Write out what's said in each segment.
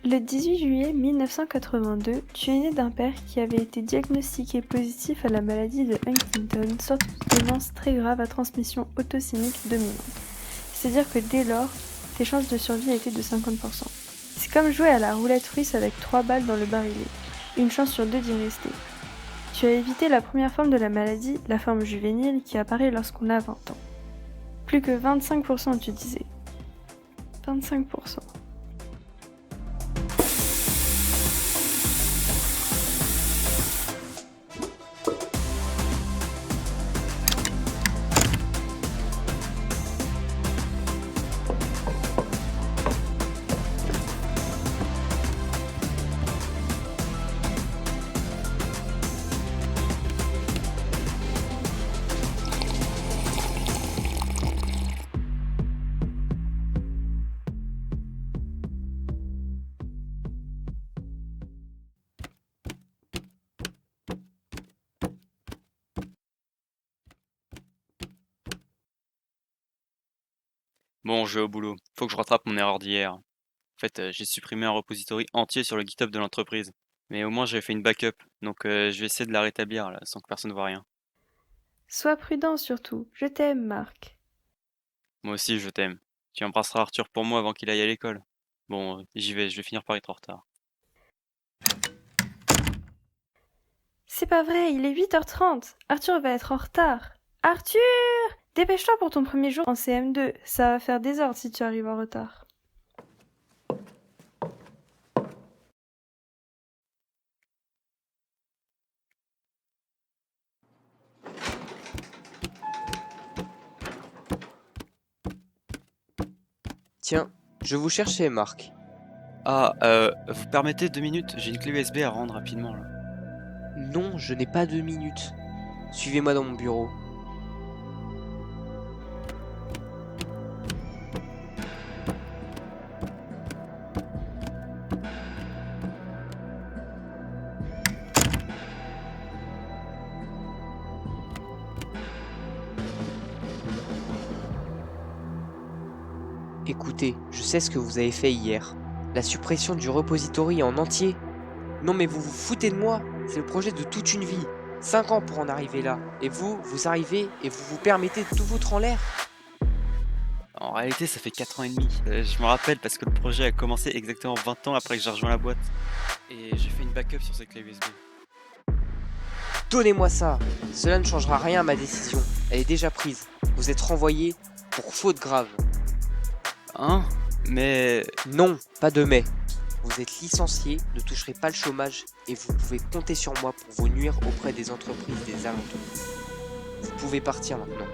Le 18 juillet 1982, tu es né d'un père qui avait été diagnostiqué positif à la maladie de Huntington, sorte de démence très grave à transmission autosomique dominante. C'est-à-dire que dès lors, tes chances de survie étaient de 50%. C'est comme jouer à la roulette russe avec 3 balles dans le barillet. Une chance sur 2 d'y rester. Tu as évité la première forme de la maladie, la forme juvénile, qui apparaît lorsqu'on a 20 ans. Plus que 25%, tu disais. 25%. Bon, je vais au boulot. Faut que je rattrape mon erreur d'hier. En fait, j'ai supprimé un repository entier sur le GitHub de l'entreprise. Mais au moins, j'avais fait une backup. Donc, je vais essayer de la rétablir, là, sans que personne voit rien. Sois prudent surtout. Je t'aime, Marc. Moi aussi, je t'aime. Tu embrasseras Arthur pour moi avant qu'il aille à l'école. Bon, j'y vais, je vais finir par être en retard. C'est pas vrai, il est 8h30. Arthur va être en retard. Arthur! Dépêche-toi pour ton premier jour en CM2. Ça va faire désordre si tu arrives en retard. Tiens, je vous cherchais, Marc. Ah, vous permettez 2 minutes? J'ai une clé USB à rendre rapidement, là. Non, je n'ai pas 2 minutes. Suivez-moi dans mon bureau. Écoutez, je sais ce que vous avez fait hier. La suppression du repository en entier. Non mais vous vous foutez de moi. C'est le projet de toute une vie. 5 ans pour en arriver là. Et vous arrivez et vous vous permettez de tout foutre en l'air. En réalité, ça fait 4 ans et demi. Je me rappelle parce que le projet a commencé exactement 20 ans après que j'ai rejoint la boîte. Et j'ai fait une backup sur cette clé USB. Donnez-moi ça. Cela ne changera rien à ma décision. Elle est déjà prise. Vous êtes renvoyé pour faute grave. Hein? Mais... Non, pas de mais. Vous êtes licencié, ne toucherez pas le chômage et vous pouvez compter sur moi pour vous nuire auprès des entreprises des alentours. Vous pouvez partir maintenant.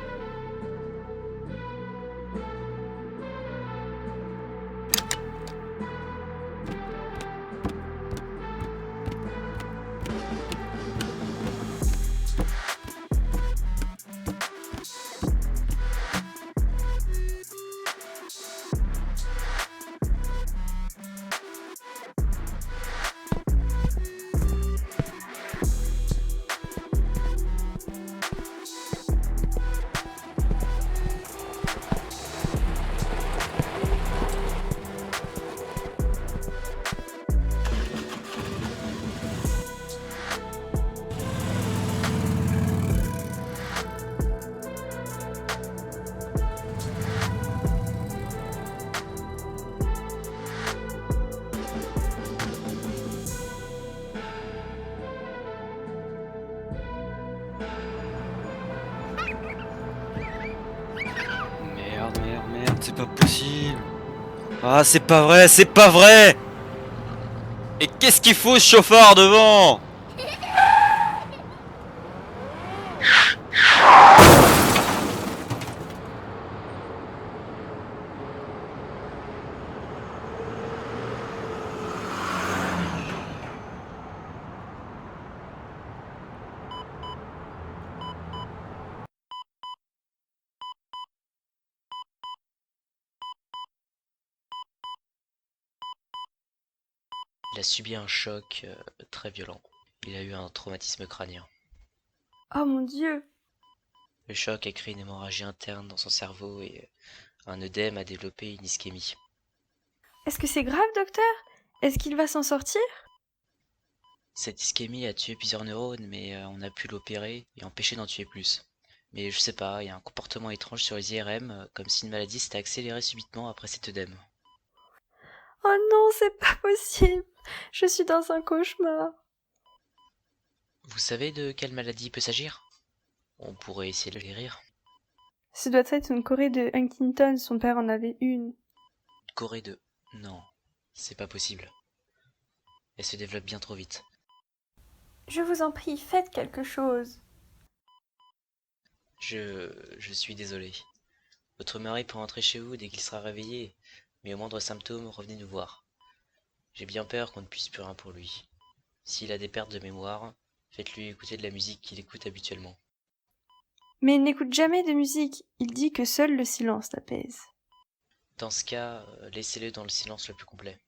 Merde, c'est pas possible. Ah, c'est pas vrai, c'est pas vrai! Et qu'est-ce qu'il faut ce chauffard devant? Il a subi un choc très violent. Il a eu un traumatisme crânien. Oh mon Dieu! Le choc a créé une hémorragie interne dans son cerveau et un œdème a développé une ischémie. Est-ce que c'est grave, docteur? Est-ce qu'il va s'en sortir? Cette ischémie a tué plusieurs neurones, mais on a pu l'opérer et empêcher d'en tuer plus. Mais je sais pas, il y a un comportement étrange sur les IRM, comme si une maladie s'était accélérée subitement après cet œdème. Oh non, c'est pas possible. Je suis dans un cauchemar. Vous savez de quelle maladie il peut s'agir? On pourrait essayer de le guérir. Ce doit être une Corée de Huntington, son père en avait une. Corée 2. Non, c'est pas possible. Elle se développe bien trop vite. Je vous en prie, faites quelque chose. Je suis désolé. Votre mari peut rentrer chez vous dès qu'il sera réveillé, mais au moindre symptôme, revenez nous voir. J'ai bien peur qu'on ne puisse plus rien pour lui. S'il a des pertes de mémoire, faites-lui écouter de la musique qu'il écoute habituellement. Mais il n'écoute jamais de musique. Il dit que seul le silence l'apaise. Dans ce cas, laissez-le dans le silence le plus complet.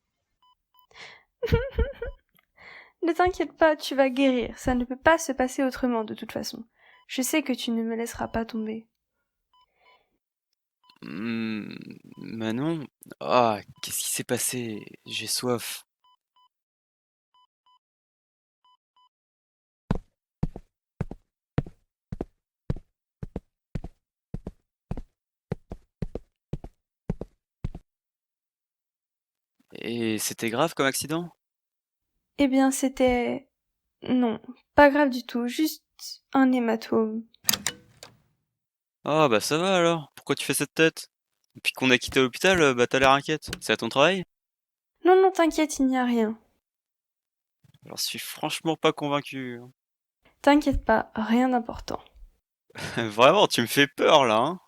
Ne t'inquiète pas, tu vas guérir. Ça ne peut pas se passer autrement de toute façon. Je sais que tu ne me laisseras pas tomber. Manon? Ah, qu'est-ce qui s'est passé? J'ai soif. Et c'était grave comme accident? Eh bien, c'était... Non, pas grave du tout, juste un hématome. Ah bah ça va alors. Pourquoi tu fais cette tête? Depuis qu'on a quitté l'hôpital, bah t'as l'air inquiète. C'est à ton travail? Non, non, t'inquiète, il n'y a rien. J'en suis franchement pas convaincu. T'inquiète pas, rien d'important. Vraiment, tu me fais peur là, hein?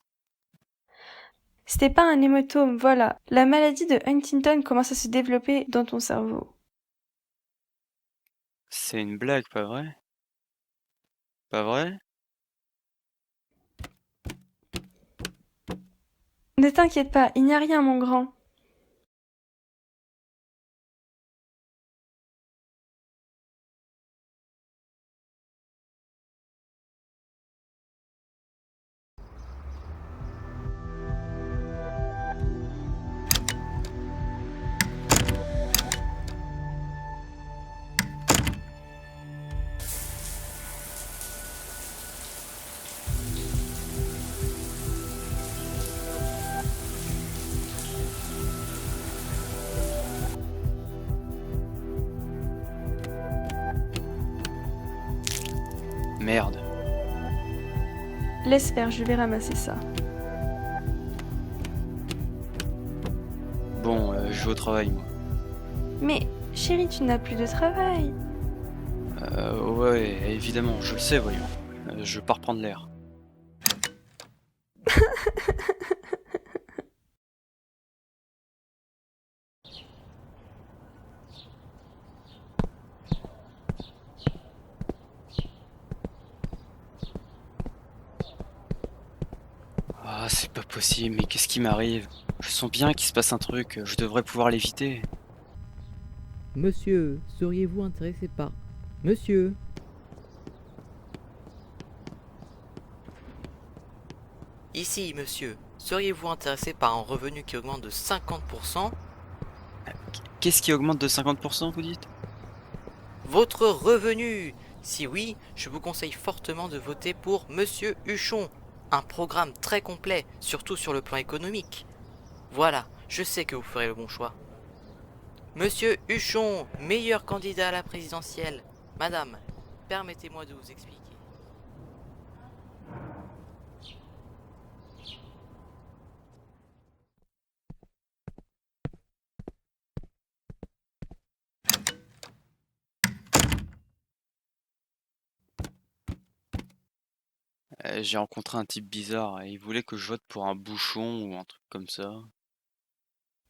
C'était pas un hématome, voilà. La maladie de Huntington commence à se développer dans ton cerveau. C'est une blague, pas vrai? Pas vrai? Ne t'inquiète pas, il n'y a rien, mon grand. Merde. Laisse faire, je vais ramasser ça. Bon, je vais au travail, moi. Mais, chérie, tu n'as plus de travail. Ouais, évidemment, je le sais, voyons. Je pars prendre l'air. Ah, c'est pas possible, mais qu'est-ce qui m'arrive? Je sens bien qu'il se passe un truc, je devrais pouvoir l'éviter. Monsieur, seriez-vous intéressé par... Monsieur? Ici, monsieur, seriez-vous intéressé par un revenu qui augmente de 50%? Qu'est-ce qui augmente de 50%, vous dites? Votre revenu! Si oui, je vous conseille fortement de voter pour Monsieur Huchon. Un programme très complet, surtout sur le plan économique. Voilà, je sais que vous ferez le bon choix. Monsieur Huchon, meilleur candidat à la présidentielle. Madame, permettez-moi de vous expliquer. J'ai rencontré un type bizarre et il voulait que je vote pour un bouchon ou un truc comme ça.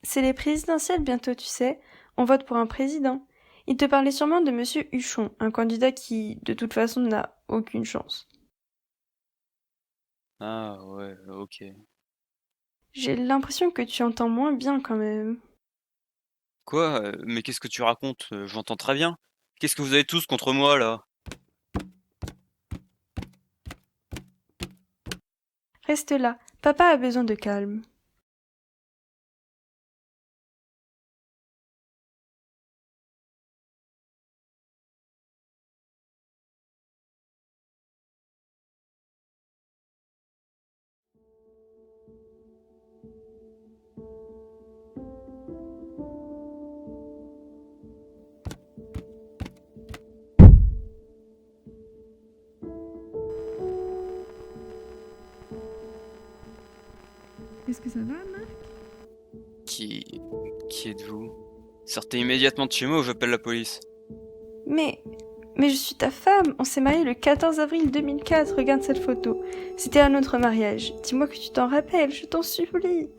C'est les présidentielles bientôt, tu sais. On vote pour un président. Il te parlait sûrement de Monsieur Huchon, un candidat qui, de toute façon, n'a aucune chance. Ah ouais, ok. J'ai l'impression que tu entends moins bien quand même. Quoi? Mais qu'est-ce que tu racontes? J'entends très bien. Qu'est-ce que vous avez tous contre moi là? Reste là, papa a besoin de calme. Est-ce que ça va, Marc? Qui êtes-vous? Sortez immédiatement de chez moi ou j'appelle la police. Mais je suis ta femme. On s'est mariés le 14 avril 2004. Regarde cette photo. C'était un autre mariage. Dis-moi que tu t'en rappelles, je t'en supplie.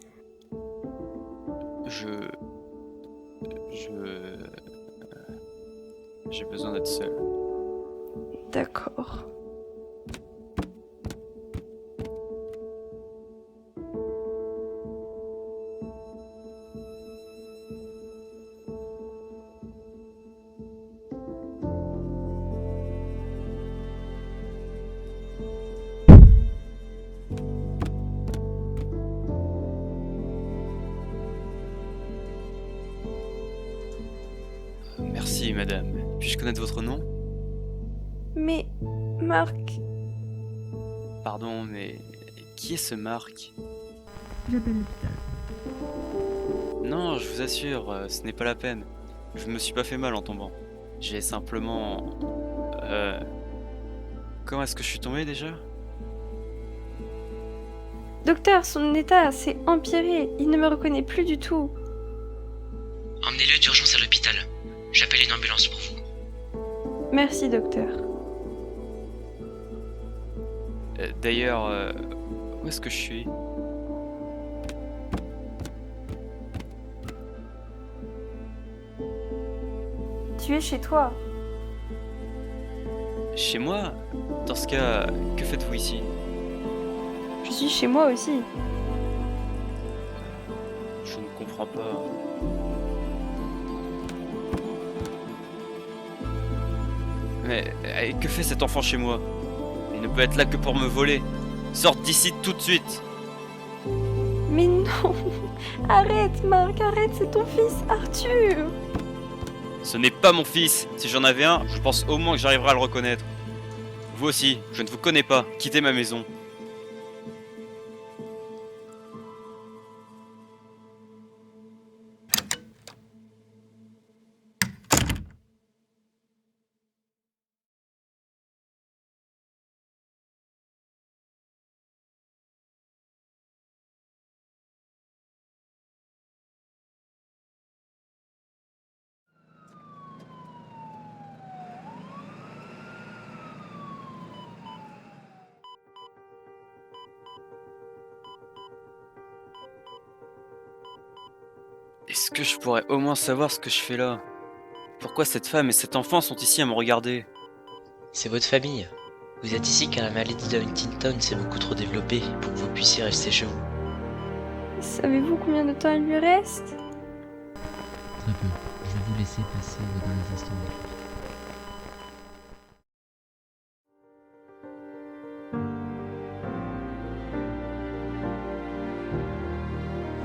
J'ai besoin d'être seul. D'accord. Merci, madame. Puis-je connaître votre nom? Mais, Marc, Pardon, mais qui est ce Marc? J'appelle l'hôpital. Non, je vous assure, ce n'est pas la peine. Je me suis pas fait mal en tombant. J'ai simplement... Comment est-ce que je suis tombé déjà? docteur, son état s'est empiré. Il ne me reconnaît plus du tout. Emmenez-le d'urgence à l'hôpital. J'appelle une ambulance pour vous. Merci, docteur. D'ailleurs, où est-ce que je suis? Tu es chez toi. Chez moi? Dans ce cas, que faites-vous ici? Je suis chez moi aussi. Je ne comprends pas. Mais que fait cet enfant chez moi? Il ne peut être là que pour me voler. Sorte d'ici tout de suite. Mais non. Arrête, Marc, arrête, c'est ton fils, Arthur. Ce n'est pas mon fils. Si j'en avais un, je pense au moins que j'arriverai à le reconnaître. Vous aussi, je ne vous connais pas. Quittez ma maison. Est-ce que je pourrais au moins savoir ce que je fais là? Pourquoi cette femme et cet enfant sont ici à me regarder? C'est votre famille. Vous êtes ici car la maladie de Huntington s'est beaucoup trop développée pour que vous puissiez rester chez vous. Savez-vous combien de temps il lui reste? Très peu. Je vais vous laisser passer vos derniers instants avec lui.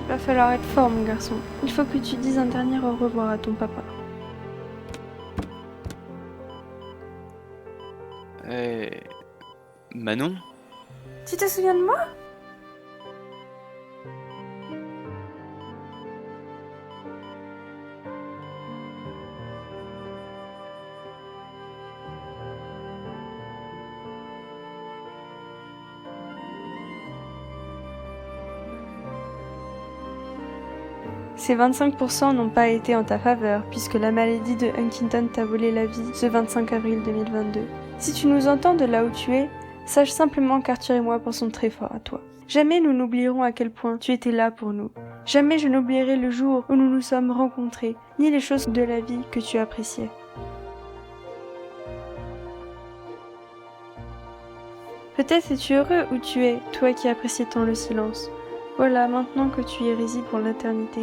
Il va falloir être fort, mon garçon. Il faut que tu dises un dernier au revoir à ton papa. Manon? Tu te souviens de moi? Ces 25% n'ont pas été en ta faveur, puisque la maladie de Huntington t'a volé la vie ce 25 avril 2022. Si tu nous entends de là où tu es, sache simplement qu'Arthur et moi pensons très fort à toi. Jamais nous n'oublierons à quel point tu étais là pour nous. Jamais je n'oublierai le jour où nous nous sommes rencontrés, ni les choses de la vie que tu appréciais. Peut-être es-tu heureux où tu es, toi qui appréciais tant le silence. Voilà, maintenant que tu y résides pour l'éternité.